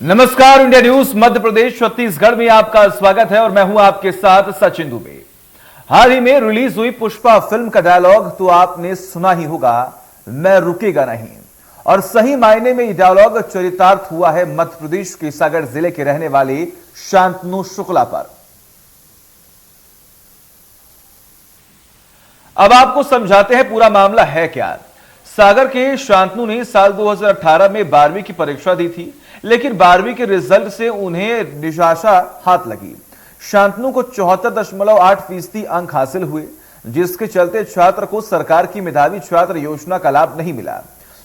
नमस्कार, India news Madhya Pradesh Chhattisgarh में आपका स्वागत है और मैं हूं आपके साथ सचिन दुबे। हाल ही में रिलीज हुई पुष्पा फिल्म का डायलॉग तो आपने सुना ही होगा, मैं रुकेगा नहीं। और सही मायने में यह डायलॉग चरितार्थ हुआ है मध्य प्रदेश के सागर जिले के रहने वाले शांतनु शुक्ला पर। अब आपको समझाते हैं पूरा मामला है क्या। सागर के शांतनु ने साल 2018 में 12वीं की परीक्षा दी थी, लेकिन 12वीं के रिजल्ट से उन्हें निराशा हाथ लगी। शांतनु को 74.8% अंक हासिल हुए, जिसके चलते छात्र को सरकार की मेधावी छात्र योजना का लाभ नहीं मिला।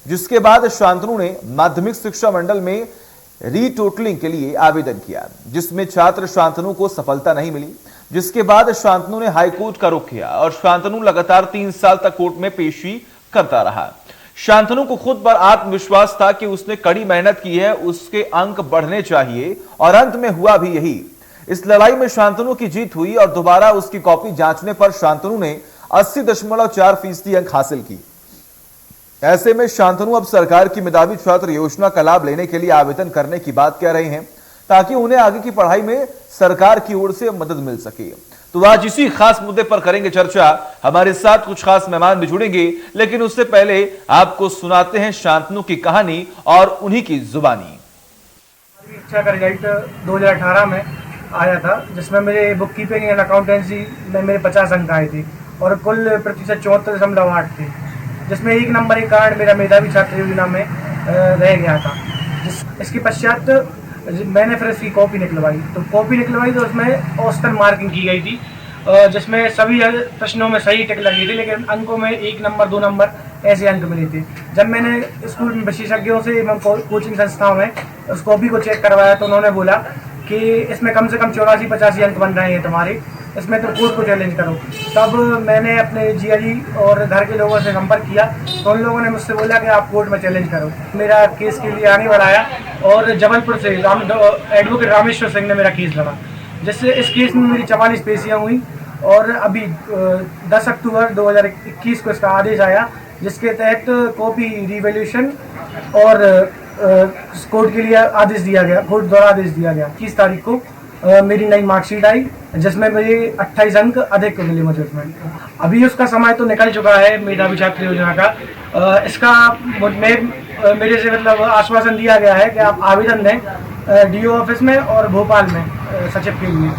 जिसके बाद शांतनु ने माध्यमिक शिक्षा मंडल में रीटोटलिंग के लिए आवेदन किया, जिसमें छात्र शांतनु को सफलता नहीं मिली। जिसके बाद शांतनु ने हाईकोर्ट का रुख किया और शांतनु लगातार 3 साल तक कोर्ट में पेशी करता रहा। शांतनु को खुद पर आत्मविश्वास था कि उसने कड़ी मेहनत की है, उसके अंक बढ़ने चाहिए और अंत में हुआ भी यही। इस लड़ाई में शांतनु की जीत हुई और दोबारा उसकी कॉपी जांचने पर शांतनु ने 80.4% अंक हासिल की। ऐसे में शांतनु अब सरकार की मेधावी छात्र योजना का लाभ लेने के लिए आवेदन करने की बात कह रहे हैं, ताकि उन्हें आगे की पढ़ाई में सरकार की ओर से मदद मिल सके। तो आज इसी खास मुद्दे पर करेंगे चर्चा। हमारे साथ कुछ खास मेहमान भी जुड़ेंगे, लेकिन उससे पहले आपको सुनाते हैं शांतनु की कहानी और उन्हीं की जुबानी। परीक्षा का रिजल्ट 2018 में आया था, जिसमें मेरे बुक कीपिंग एंड अकाउंटेंसी में मेरे 50 अंक आए थे और कुल प्रतिशत 74.8 थे, जिसमें 1 नंबर के कारण मेरा मेधावी छात्र योजना में रह गया था। इसके पश्चात मैंने फिर इसकी कॉपी निकलवाई तो उसमें औसतन मार्किंग की गई थी, जिसमें सभी प्रश्नों में सही टिक लगी थी, लेकिन अंकों में 1 नंबर 2 नंबर ऐसे अंक मिले थे। जब मैंने स्कूल में विशेषज्ञों से एवं कोचिंग संस्थाओं में उस कॉपी को चेक करवाया तो उन्होंने बोला कि इसमें कम से कम 84-85 अंक बन रहे हैं तुम्हारे, इसमें तो कोर्ट को चैलेंज करो। तब मैंने अपने जीआजी और घर के लोगों से संपर्क किया तो उन लोगों ने मुझसे बोला कि आप कोर्ट में चैलेंज करो। मेरा केस के लिए आगे बढ़ाया और जबलपुर से एडवोकेट रामेश्वर सिंह ने मेरा केस लड़ा, जिससे इस केस में मेरी 44 पेशियाँ हुई और अभी 10 अक्टूबर 2021 को इसका आदेश आया, जिसके तहत कॉपी रिवैल्यूएशन और कोर्ट के लिए आदेश दिया गया, कोर्ट द्वारा आदेश दिया गया। 21 तारीख को मेरी नई मार्कशीट आई, जिसमें मेरे 28 अंक अधिक मिले मुझे उसमें। अभी उसका समय तो निकल चुका है मेधावी छात्र योजना का। इसका मेरे से मतलब आश्वासन दिया गया है कि आप आवेदन दें डीओ ऑफिस में और भोपाल में सचिव के लिए।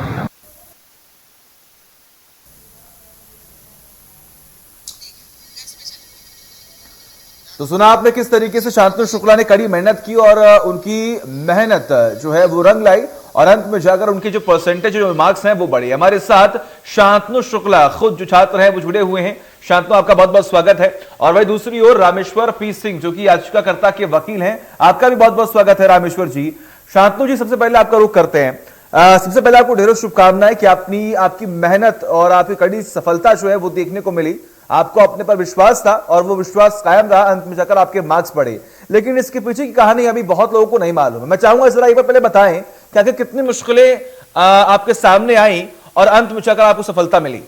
तो सुना आपने किस तरीके से शांतनु शुक्ला ने कड़ी मेहनत की और उनकी मेहनत जो है वो रंग लाई और अंत में जाकर उनके जो परसेंटेज जो मार्क्स हैं वो बढ़े। हमारे साथ शांतनु शुक्ला खुद जो छात्र हैं वो जुड़े हुए हैं। शांतनु, आपका बहुत बहुत स्वागत है। और वही दूसरी ओर रामेश्वर पी सिंह जो कि याचिकाकर्ता के वकील हैं, आपका भी बहुत बहुत स्वागत है रामेश्वर जी। शांतनु जी, सबसे पहले आपका रुख करते हैं। सबसे पहले आपको ढेरों शुभकामनाएं कि आपकी मेहनत और आपकी कड़ी सफलता जो है वो देखने को मिली। आपको अपने पर विश्वास था और वो विश्वास कायम रहा, अंत में जाकर आपके मार्क्स बढ़े। लेकिन इसके पीछे की कहानी अभी बहुत लोगों को नहीं मालूम है। मैं चाहूंगा जरा एक बार पहले बताएं कि आखिर कितनी मुश्किलें आपके सामने आई और अंत में जाकर आपको सफलता मिली।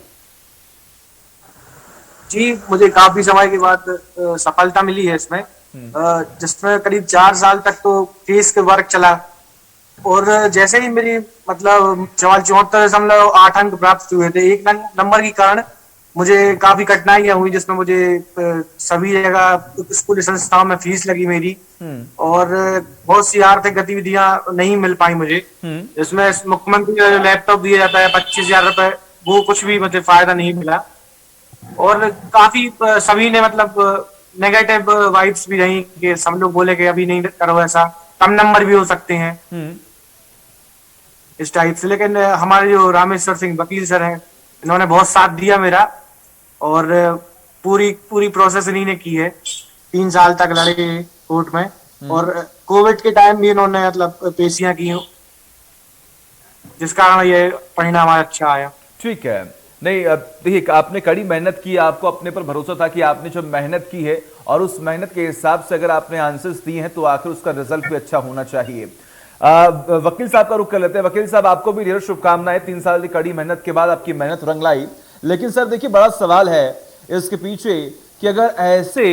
जी, मुझे काफी समय के बाद सफलता मिली है इसमें, जिसमें करीब 4 साल तक तो केस के वर्क चला और जैसे ही मेरी मतलब 74.8 अंक प्राप्त हुए थे, 1 नंबर के कारण मुझे काफी कठिनाइयां हुई, जिसमें मुझे सभी जगह स्कूल संस्थाओं में फीस लगी मेरी और बहुत सी आर्थिक गतिविधियां नहीं मिल पाई मुझे। इसमें मुख्यमंत्री का लैपटॉप दिया जाता है 25,000 रुपए, वो कुछ भी मुझे फायदा नहीं मिला और काफी सभी ने मतलब नेगेटिव वाइब्स भी रही कि सब लोग बोले कि अभी नहीं करो, ऐसा कम नंबर भी हो सकते हैं इस टाइप से। लेकिन हमारे जो रामेश्वर सिंह वकील सर हैं, इन्होंने बहुत साथ दिया मेरा और पूरी प्रोसेस इन्हीं ने की है। 3 साल तक लड़े कोर्ट में और कोविड के टाइम भी इन्होंने मतलब पेशियां की, जिस कारण ये परिणाम अच्छा आया। ठीक है, नहीं देखिए, आपने कड़ी मेहनत की, आपको अपने पर भरोसा था कि आपने जो मेहनत की है और उस मेहनत के हिसाब से अगर आपने आंसर्स दिए हैं तो आखिर उसका रिजल्ट भी अच्छा होना चाहिए। वकील साहब का रुख कर लेते हैं। वकील साहब, आपको भी ढेर शुभकामनाएं। 3 साल की कड़ी मेहनत के बाद आपकी मेहनत रंग लाई। लेकिन सर देखिए, बड़ा सवाल है इसके पीछे कि अगर ऐसे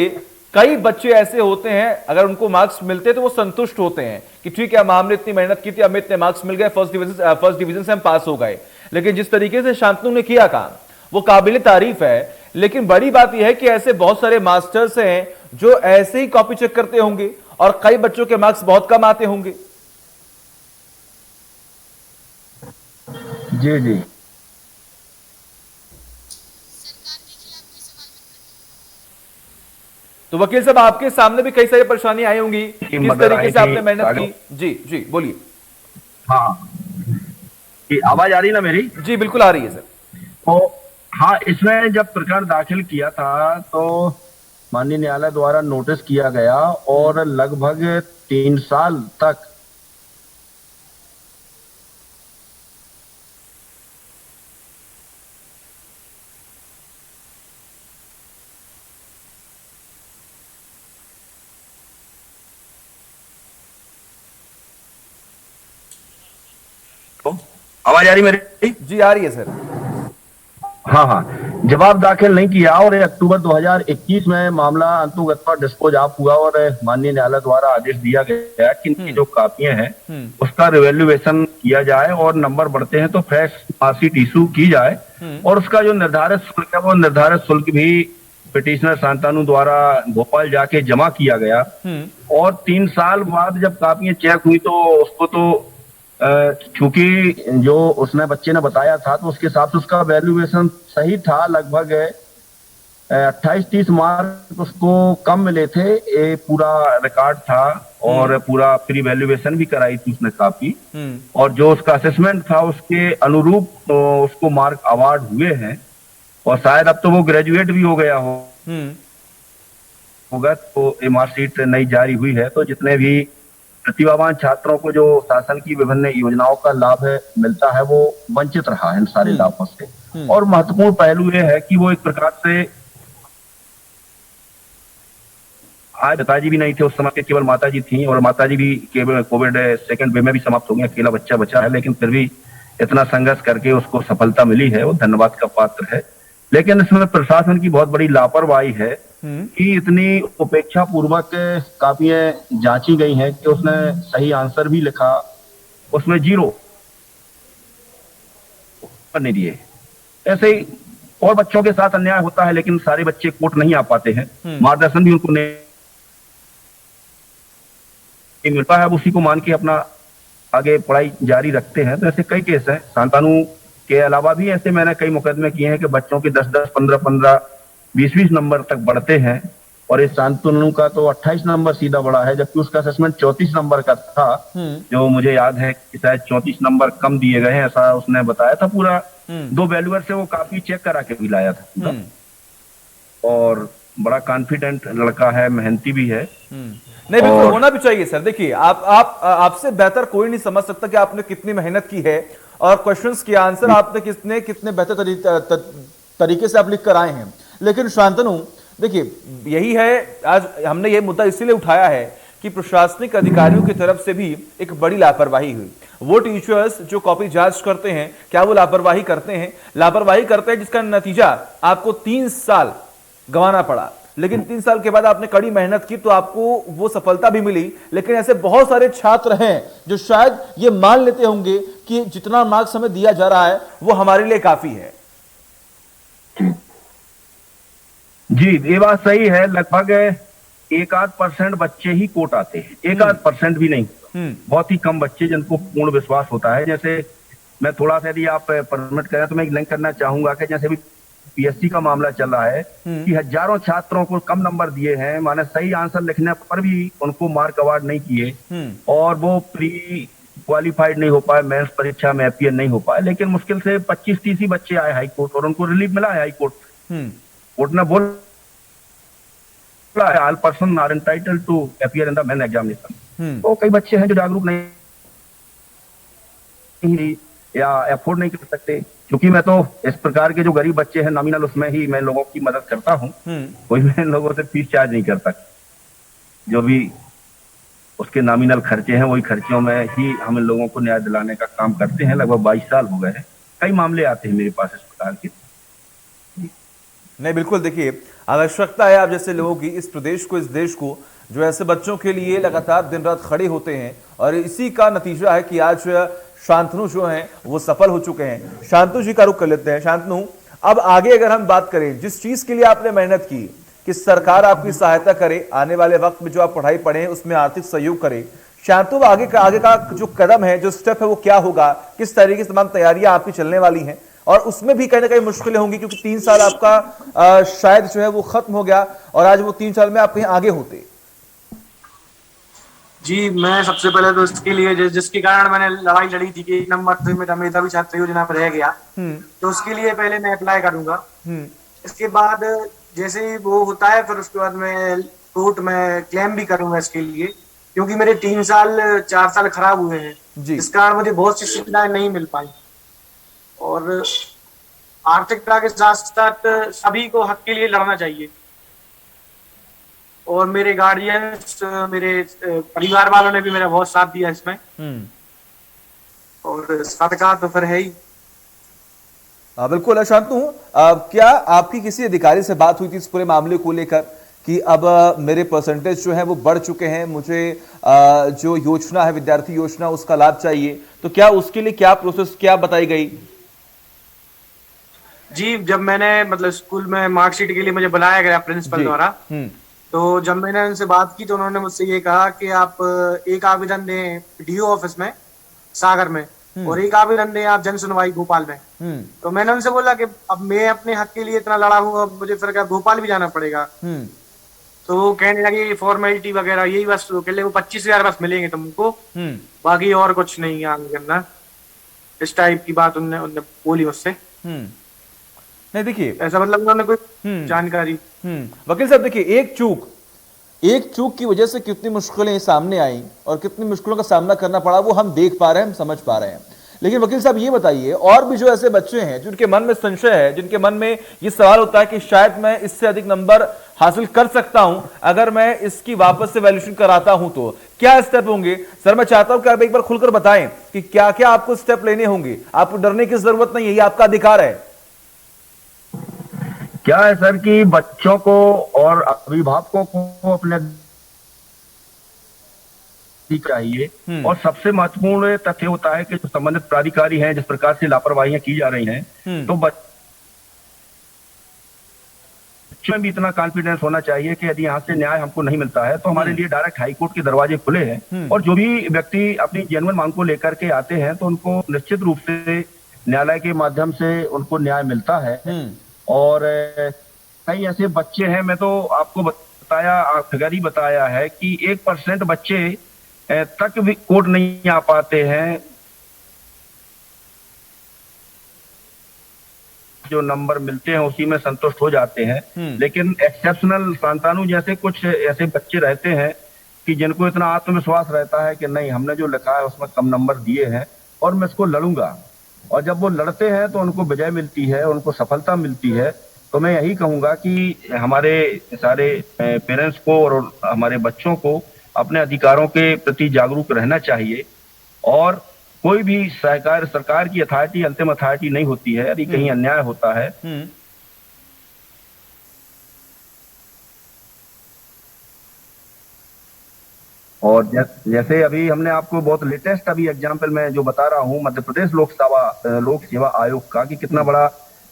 कई बच्चे ऐसे होते हैं, अगर उनको मार्क्स मिलते तो वो संतुष्ट होते हैं कि ठीक है, हमने इतनी मेहनत की थी, हमें इतने मार्क्स मिल गए, फर्स्ट डिवीजन से हम पास हो गए। लेकिन जिस तरीके से शांतनु ने किया काम, वो काबिल तारीफ है। लेकिन बड़ी बात यह है कि ऐसे बहुत सारे मास्टर्स हैं जो ऐसे ही कॉपी चेक करते होंगे और कई बच्चों के मार्क्स बहुत कम आते होंगे। जी जी। तो वकील साहब, आपके सामने भी कई सारी परेशानी आई होंगी, किस तरीके से आपने मेहनत की। जी जी बोलिए। हाँ, ये आवाज आ रही ना मेरी? जी बिल्कुल आ रही है सर। तो हाँ, इसमें जब प्रकरण दाखिल किया था तो माननीय न्यायालय द्वारा नोटिस किया गया और लगभग 3 साल तक आवाज आ रही मेरी? जी आ रही है सर। हाँ हाँ, जवाब दाखिल नहीं किया और अक्टूबर 2021 में मामला अंतुगत्वा डिस्पोज ऑफ हुआ और माननीय न्यायालय द्वारा आदेश दिया गया कि इनकी जो कापियां हैं उसका रिवैल्यूएशन किया जाए और नंबर बढ़ते हैं तो फ्रेश मार्कशीट इशू की जाए और उसका जो निर्धारित शुल्क है वो निर्धारित शुल्क भी पिटिशनर शांतनु द्वारा भोपाल जाके जमा किया गया। और 3 साल बाद जब कापियां चेक हुई तो उसको तो चूंकि जो उसने बच्चे ने बताया था तो उसके हिसाब से उसका वैल्यूएशन सही था, लगभग 28-30 मार्क उसको कम मिले थे। ये पूरा रिकॉर्ड था और पूरा प्री वैल्यूएशन भी कराई थी उसने काफी, और जो उसका असेसमेंट था उसके अनुरूप तो उसको मार्क अवार्ड हुए हैं और शायद अब तो वो ग्रेजुएट भी हो गया होगा। तो ये मार्कशीट नई जारी हुई है। तो जितने भी प्रतिभावान छात्रों को जो शासन की विभिन्न योजनाओं का लाभ मिलता है वो वंचित रहा है इन सारे लाभों से। और महत्वपूर्ण पहलू ये है कि वो एक प्रकार से, आज पिताजी भी नहीं थे उस समय के, केवल माताजी थी और माताजी भी केवल कोविड सेकंड वेव में भी समाप्त हो गई, अकेला बच्चा बचा है, लेकिन फिर भी इतना संघर्ष करके उसको सफलता मिली है, वो धन्यवाद का पात्र है। लेकिन इसमें प्रशासन की बहुत बड़ी लापरवाही है कि इतनी उपेक्षा पूर्वक कापियां जांची गई हैं कि उसने सही आंसर भी लिखा, उसमें 0 नहीं दिए। ऐसे ही और बच्चों के साथ अन्याय होता है, लेकिन सारे बच्चे कोर्ट नहीं आ पाते हैं, मार्गदर्शन भी उनको नहीं मिलता है, उसी को मान के अपना आगे पढ़ाई जारी रखते हैं। तो ऐसे कई केस हैं। शांतनु के अलावा भी ऐसे मैंने कई मुकदमे किए हैं कि बच्चों के 10-10, 15-15, 20-20 नंबर तक बढ़ते हैं और इस शांतनु का तो 28 नंबर सीधा बढ़ा है, जबकि उसका असेसमेंट 34 नंबर का था। जो मुझे याद है कि शायद 34 नंबर कम दिए गए हैं, ऐसा उसने बताया था। पूरा 2 वैल्यूअर से वो काफी चेक करा के भी लाया था और बड़ा कॉन्फिडेंट लड़का है, मेहनती भी है। नहीं बिल्कुल होना भी चाहिए सर। देखिए आपसे बेहतर कोई नहीं समझ सकता कि आपने कितनी मेहनत की है और क्वेश्चंस के आंसर आपने कितने बेहतर तरीके से आप लिख कर आए हैं। लेकिन शांतनु देखिए, यही है आज हमने ये मुद्दा इसीलिए उठाया है कि प्रशासनिक अधिकारियों की तरफ से भी एक बड़ी लापरवाही हुई। वो टीचर्स जो कॉपी जांच करते हैं, क्या वो लापरवाही करते हैं? लापरवाही करते हैं, जिसका नतीजा आपको 3 साल गंवाना पड़ा। लेकिन 3 साल के बाद आपने कड़ी मेहनत की तो आपको वो सफलता भी मिली। लेकिन ऐसे बहुत सारे छात्र हैं जो शायद ये मान लेते होंगे कि जितना मार्क्स हमें दिया जा रहा है वो हमारे लिए काफी है। जी, ये बात सही है। लगभग 1-8% बच्चे ही कोर्ट आते हैं, 1-8% भी नहीं। बहुत ही कम बच्चे जिनको पूर्ण विश्वास होता है। जैसे मैं थोड़ा सा, यदि आप परमिट करें तो मैं एक लिंक करना चाहूंगा कि जैसे भी पीएससी का मामला चल रहा है कि हजारों छात्रों को कम नंबर दिए हैं, माने सही आंसर लिखने पर भी उनको मार्क अवार्ड नहीं किए और वो प्री क्वालिफाइड नहीं हो पाए, मेंस परीक्षा में अपीयर नहीं हो पाए। लेकिन मुश्किल से 25-30 ही बच्चे आए हाई कोर्ट और उनको रिलीफ मिला है। हाई कोर्ट कोर्ट ने बोला है all person are entitled to appear in the main examination. तो कई बच्चे हैं जो जागरूक नहीं या अफोर्ड नहीं कर सकते। क्योंकि मैं तो इस प्रकार के जो गरीब बच्चे हैं नॉमिनल, उसमें ही मैं लोगों की मदद करता हूँ। कोई मैं लोगों से फीस चार्ज नहीं करता। जो भी उसके नॉमिनल खर्चे हैं वही खर्चों में ही हम लोगों को न्याय दिलाने का काम करते हैं। लगभग 22 साल हो गए हैं। कई मामले आते हैं मेरे पास इस प्रकार के। नहीं बिल्कुल, देखिए आवश्यकता है आप जैसे लोगों की, इस प्रदेश को, इस देश को, जो ऐसे बच्चों के लिए लगातार दिन रात खड़े होते हैं। और इसी का नतीजा है कि आज शांतनु जो हैं वो सफल हो चुके हैं। शांतनु जी का रुख कर लेते हैं। शांतनु, अब आगे अगर हम बात करें, जिस चीज के लिए आपने मेहनत की कि सरकार आपकी सहायता करे, आने वाले वक्त में जो आप पढ़ाई पढ़े हैं उसमें आर्थिक सहयोग करे, शांतनु आगे का जो कदम है, जो स्टेप है, वो क्या होगा? किस तरीके से तमाम तैयारियां आपकी चलने वाली हैं? और उसमें भी कहीं ना कहीं मुश्किलें होंगी, क्योंकि 3 साल आपका शायद जो है वो खत्म हो गया और आज वो 3 साल में आप कहीं आगे होते। जी, मैं सबसे पहले तो इसके लिए जिसके कारण मैंने लड़ाई लड़ी थी कि 1 नंबर से मेरा मेधावी छात्र योजना पर रह गया, तो उसके लिए पहले मैं अप्लाई करूंगा। इसके बाद जैसे ही वो होता है, फिर उसके बाद मैं कोर्ट में क्लेम भी करूंगा इसके लिए, क्योंकि मेरे 4 साल खराब हुए हैं, इस कारण मुझे बहुत सी सुविधाएं नहीं मिल पाई। और आर्थिकता के साथ साथ सभी को हक के लिए लड़ना चाहिए। और मेरे गार्जियंस, मेरे परिवार वालों ने भी मेरा बहुत साथ दिया इसमें। और सदका तो फिर है ही। बिल्कुल शांतनु, क्या आपकी किसी अधिकारी से बात हुई थी इस पूरे मामले को लेकर कि अब मेरे परसेंटेज जो है वो बढ़ चुके हैं, मुझे जो योजना है, विद्यार्थी योजना, उसका लाभ चाहिए, तो क्या उसके लिए क्या प्रोसेस, क्या बताई गई? जी, जब मैंने मतलब स्कूल में मार्कशीट के लिए मुझे बुलाया गया प्रिंसिपल द्वारा, तो जब मैंने उनसे बात की तो उन्होंने मुझसे ये कहा कि आप एक आवेदन दें डीओ ऑफिस में सागर में, और एक आवेदन दें आप जन सुनवाई भोपाल में। तो मैंने उनसे बोला कि अब मैं अपने हक के लिए इतना लड़ा हूँ, अब मुझे फिर क्या भोपाल भी जाना पड़ेगा? तो वो कहने लगे फॉर्मेलिटी वगैरह यही बस, वो 25,000 बस मिलेंगे तुमको, बाकी और कुछ नहीं आगे करना। इस टाइप की बात उन्होंने बोली मुझसे। नहीं देखिए, ऐसा मतलब उन्होंने कोई जानकारी। वकील साहब देखिए, एक चूक की वजह से कितनी मुश्किलें सामने आई और कितनी मुश्किलों का सामना करना पड़ा, वो हम देख पा रहे हैं, हम समझ पा रहे हैं। लेकिन वकील साहब ये बताइए, और भी जो ऐसे बच्चे हैं जिनके मन में संशय है, जिनके मन में ये सवाल होता है कि शायद मैं इससे अधिक नंबर हासिल कर सकता हूं अगर मैं इसकी वापस से वैल्यूएशन कराता हूं, तो क्या स्टेप होंगे? सर मैं चाहता हूं कि आप एक बार खुलकर बताएं कि क्या क्या आपको स्टेप लेने होंगे। आपको डरने की जरूरत नहीं है, ये आपका अधिकार है। क्या है सर कि बच्चों को और अभिभावकों को अपने चाहिए, और सबसे महत्वपूर्ण तथ्य होता है कि जो संबंधित प्राधिकारी हैं, जिस प्रकार से लापरवाहियां की जा रही हैं, तो बच्चों में भी इतना कॉन्फिडेंस होना चाहिए कि यदि यहाँ से न्याय हमको नहीं मिलता है तो हमारे लिए डायरेक्ट हाईकोर्ट के दरवाजे खुले हैं, और जो भी व्यक्ति अपनी जेन्युइन मांग को लेकर के आते हैं तो उनको निश्चित रूप से न्यायालय के माध्यम से उनको न्याय मिलता है। और कई ऐसे बच्चे हैं, मैं तो आपको बताया, फिगर ही बताया है कि 1% बच्चे तक भी कोर्ट नहीं आ पाते हैं, जो नंबर मिलते हैं उसी में संतुष्ट हो जाते हैं। लेकिन एक्सेप्शनल शांतनु जैसे कुछ ऐसे बच्चे रहते हैं कि जिनको इतना आत्मविश्वास रहता है कि नहीं, हमने जो लिखा है उसमें कम नंबर दिए हैं और मैं इसको लड़ूंगा, और जब वो लड़ते हैं तो उनको विजय मिलती है, उनको सफलता मिलती है। तो मैं यही कहूंगा कि हमारे सारे पेरेंट्स को और हमारे बच्चों को अपने अधिकारों के प्रति जागरूक रहना चाहिए, और कोई भी सरकार की अथॉरिटी अंतिम अथॉरिटी नहीं होती है। यदि कहीं अन्याय होता है और जैसे अभी हमने आपको बहुत लेटेस्ट अभी एग्जाम्पल में जो बता रहा हूँ मध्य प्रदेश लोक सेवा आयोग का, कि कितना बड़ा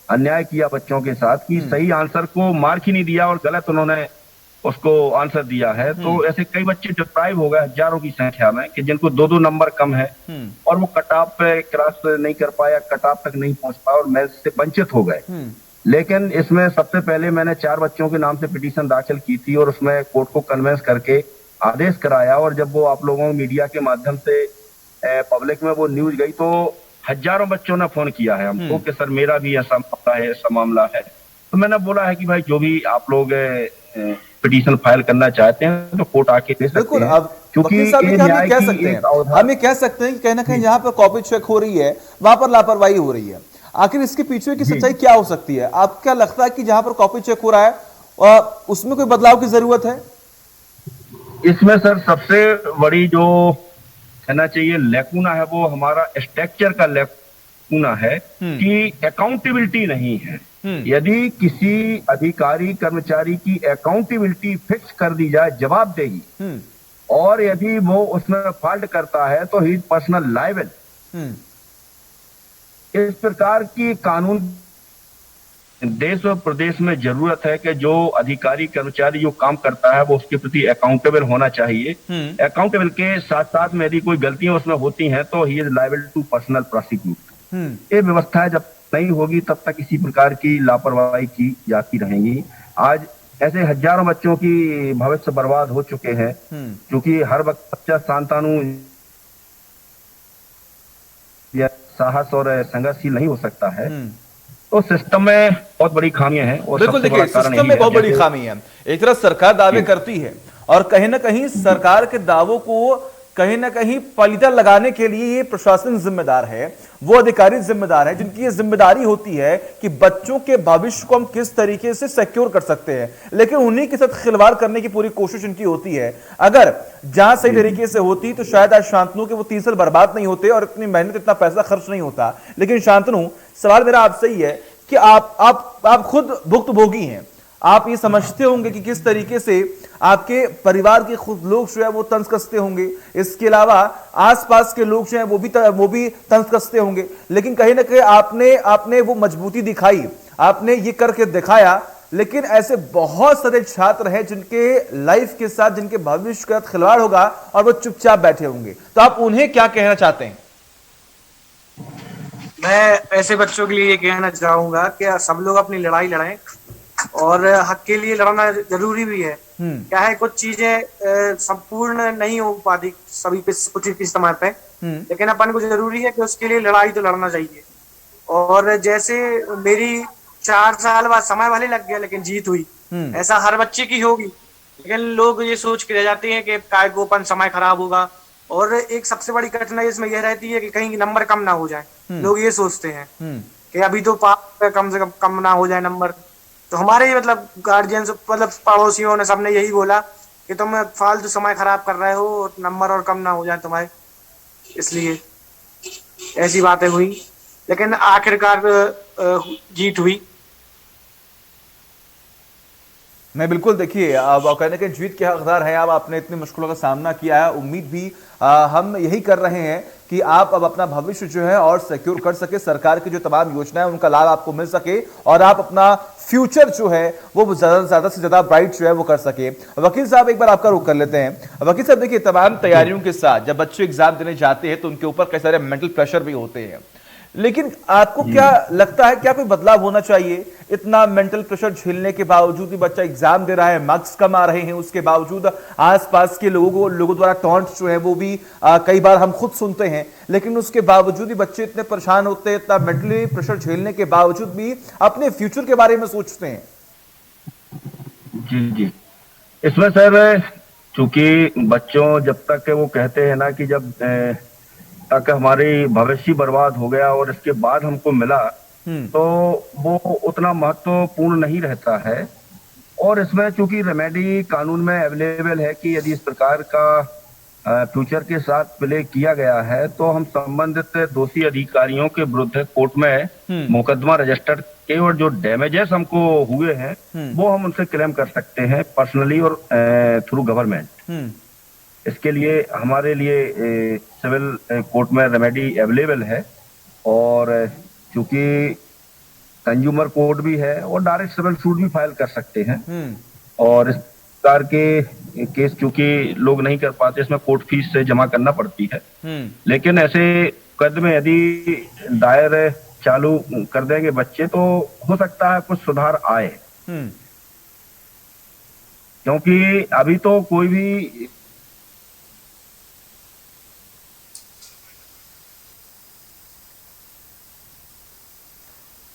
अन्याय किया बच्चों के साथ, कि सही आंसर को मार्क ही नहीं दिया और गलत उन्होंने उसको आंसर दिया है। तो ऐसे कई बच्चे डिप्राइव हो गए हजारों की संख्या में, कि जिनको 2-2 नंबर कम है और वो कट ऑफ पे क्रॉस नहीं कर पाया, कट ऑफ तक नहीं पहुंच पाया और मैच से वंचित हो गए। लेकिन इसमें सबसे पहले मैंने 4 बच्चों के नाम से पिटीशन दाखिल की थी और उसमें कोर्ट को कन्विंस करके आदेश कराया, और जब वो आप लोगों मीडिया के माध्यम से पब्लिक में वो न्यूज गई तो हजारों बच्चों ने फोन किया है हमको कि सर मेरा भी ऐसा मामला है, ऐसा मामला है। तो मैंने बोला है कि भाई जो भी आप लोग पिटीशन फाइल करना चाहते हैं तो कोर्ट आके दे सकते हैं। क्योंकि हम ये कह सकते हैं कि कहीं ना कहीं जहां पर कॉपी चेक हो रही है वहां पर लापरवाही हो रही है। आखिर इसके पीछे की सच्चाई क्या हो सकती है? आपको क्या लगता है कि जहां पर कॉपी चेक हो रहा है उसमें कोई बदलाव की जरूरत है? इसमें सर सबसे बड़ी जो कहना चाहिए लैकुना है वो हमारा स्ट्रक्चर का लैकुना है कि अकाउंटेबिलिटी नहीं है। यदि किसी अधिकारी कर्मचारी की अकाउंटेबिलिटी फिक्स कर दी जाए, जवाबदेही, और यदि वो उसमें फॉल्ट करता है तो ही पर्सनल लायबल, इस प्रकार की कानून देश और प्रदेश में जरूरत है कि जो अधिकारी कर्मचारी जो काम करता है वो उसके प्रति अकाउंटेबल होना चाहिए। अकाउंटेबल के साथ साथ में यदि कोई गलतियां उसमें होती हैं तो he is liable to personal prosecute. ये व्यवस्था जब नहीं होगी तब तक इसी प्रकार की लापरवाही की जाती रहेंगी। आज ऐसे हजारों बच्चों की भविष्य बर्बाद हो चुके हैं, क्योंकि हर वक्त बच्चा शांतानु या साहस और संघर्षशील नहीं हो सकता है। तो सिस्टम में बहुत बड़ी खामियां हैं। और बिल्कुल, देखिए सिस्टम में बहुत बड़ी खामी है। एक तरफ सरकार दावे करती है और कहीं ना कहीं सरकार के दावों को कहीं ना कहीं पलीता लगाने के लिए ये प्रशासन जिम्मेदार है, वो अधिकारी जिम्मेदार है जिनकी ये जिम्मेदारी होती है कि बच्चों के भविष्य को हम किस तरीके से सिक्योर कर सकते हैं, लेकिन उन्हीं के साथ खिलवाड़ करने की पूरी कोशिश इनकी होती है। अगर जहां सही तरीके से होती तो शायद आज शांतनु के वो 3 साल बर्बाद नहीं होते और इतनी मेहनत इतना पैसा खर्च नहीं होता। लेकिन शांतनु, सवाल मेरा आपसे ही है कि आप खुद भुक्तभोगी हैं, आप ये समझते होंगे कि किस तरीके से आपके परिवार के खुद लोग जो है वो तंज कसते होंगे, इसके अलावा आसपास के लोग जो है वो भी तंज कसते होंगे, लेकिन कहीं ना कहीं आपने वो मजबूती दिखाई, आपने ये करके दिखाया। लेकिन ऐसे बहुत सारे छात्र हैं जिनके लाइफ के साथ, जिनके भविष्य के साथ खिलवाड़ होगा और वो चुपचाप बैठे होंगे, तो आप उन्हें क्या कहना चाहते हैं? मैं ऐसे बच्चों के लिए ये कहना चाहूंगा कि सब लोग अपनी लड़ाई लड़ें और हक के लिए लड़ना जरूरी भी है। क्या है, कुछ चीजें संपूर्ण नहीं हो पाती सभी पे कुछ समय पे, लेकिन अपन को जरूरी है कि उसके लिए लड़ाई तो लड़ना चाहिए। और जैसे मेरी 4 साल बाद समय भले लग गया लेकिन जीत हुई, ऐसा हर बच्चे की होगी, लेकिन लोग ये सोच के रह जाते हैं कि काय को अपन समय खराब होगा। और एक सबसे बड़ी कठिनाई इसमें यह रहती है कि कहीं नंबर कम ना हो जाए। लोग ये सोचते हैं कि अभी तो पास कम से कम ना हो जाए नंबर। तो हमारे मतलब गार्जियंस, मतलब पड़ोसियों ने, सबने यही बोला कि तुम फालतू समय खराब कर रहे हो, नंबर और कम ना हो जाए तुम्हारे, इसलिए ऐसी बातें हुई। लेकिन आखिरकार जीत हुई। नहीं, बिल्कुल, देखिए अब कहने के जीत के हकदार हैं आप, आपने इतनी मुश्किलों का सामना किया है। उम्मीद भी हम यही कर रहे हैं कि आप अब अपना भविष्य जो है और सिक्योर कर सके, सरकार की जो तमाम योजनाएं उनका लाभ आपको मिल सके और आप अपना फ्यूचर जो है वो ज्यादा से ज्यादा ब्राइट जो है वो कर सके। वकील साहब, एक बार आपका रुख कर लेते हैं। वकील साहब, देखिए तमाम तैयारियों के साथ जब बच्चे एग्जाम देने जाते हैं तो उनके ऊपर कई सारे मेंटल प्रेशर भी होते हैं, लेकिन आपको क्या लगता है, क्या कोई बदलाव होना चाहिए? इतना मेंटल प्रेशर झेलने के बावजूद भी बच्चा एग्जाम दे रहा है, मार्क्स कम आ रहे हैं, उसके बावजूद आसपास के लोगों द्वारा टॉन्ट जो है वो भी कई बार हम खुद सुनते हैं, लेकिन उसके बावजूद भी बच्चे इतने परेशान होते हैं, इतना मेंटली प्रेशर झेलने के बावजूद भी अपने फ्यूचर के बारे में सोचते हैं। जी, इसमें सर चूंकि बच्चों जब तक वो कहते हैं ना कि जब तक हमारी भविष्य बर्बाद हो गया और इसके बाद हमको मिला, तो वो उतना महत्वपूर्ण नहीं रहता है। और इसमें चूंकि रेमेडी कानून में अवेलेबल है कि यदि इस प्रकार का फ्यूचर के साथ प्ले किया गया है तो हम संबंधित दोषी अधिकारियों के विरुद्ध कोर्ट में मुकदमा रजिस्टर के, और जो डैमेजेस हमको हुए हैं वो हम उनसे क्लेम कर सकते हैं पर्सनली और थ्रू गवर्नमेंट। इसके लिए हमारे लिए सिविल कोर्ट में रेमेडी अवेलेबल है, और चूंकि कंज्यूमर कोर्ट भी है और डायरेक्ट सिविल सूट भी फाइल कर सकते हैं। और इस प्रकार के केस चूंकि लोग नहीं कर पाते, इसमें कोर्ट फीस से जमा करना पड़ती है। लेकिन ऐसे मुकदमे यदि दायर चालू कर देंगे बच्चे तो हो सकता है कुछ सुधार आए, क्योंकि अभी तो कोई भी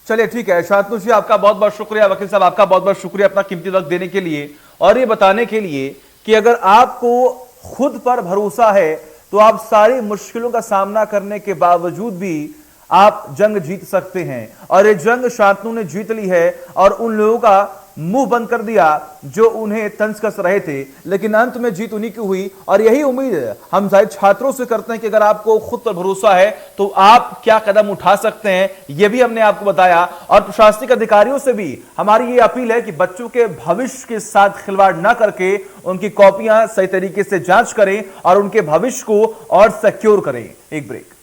चलिए ठीक है। शांतनु जी, आपका बहुत बहुत शुक्रिया। वकील साहब, आपका बहुत बहुत शुक्रिया अपना कीमती वक्त देने के लिए और ये बताने के लिए कि अगर आपको खुद पर भरोसा है तो आप सारी मुश्किलों का सामना करने के बावजूद भी आप जंग जीत सकते हैं। और ये जंग शांतनु ने जीत ली है और उन लोगों का मुंह बंद कर दिया जो उन्हें तंज कस रहे थे। लेकिन अंत में जीत उन्हीं की हुई और यही उम्मीद हम सारे छात्रों से करते हैं कि अगर आपको खुद पर भरोसा है तो आप क्या कदम उठा सकते हैं, यह भी हमने आपको बताया। और प्रशासनिक अधिकारियों से भी हमारी ये अपील है कि बच्चों के भविष्य के साथ खिलवाड़ न करके उनकी कॉपियां सही तरीके से जांच करें और उनके भविष्य को और सिक्योर करें। एक ब्रेक।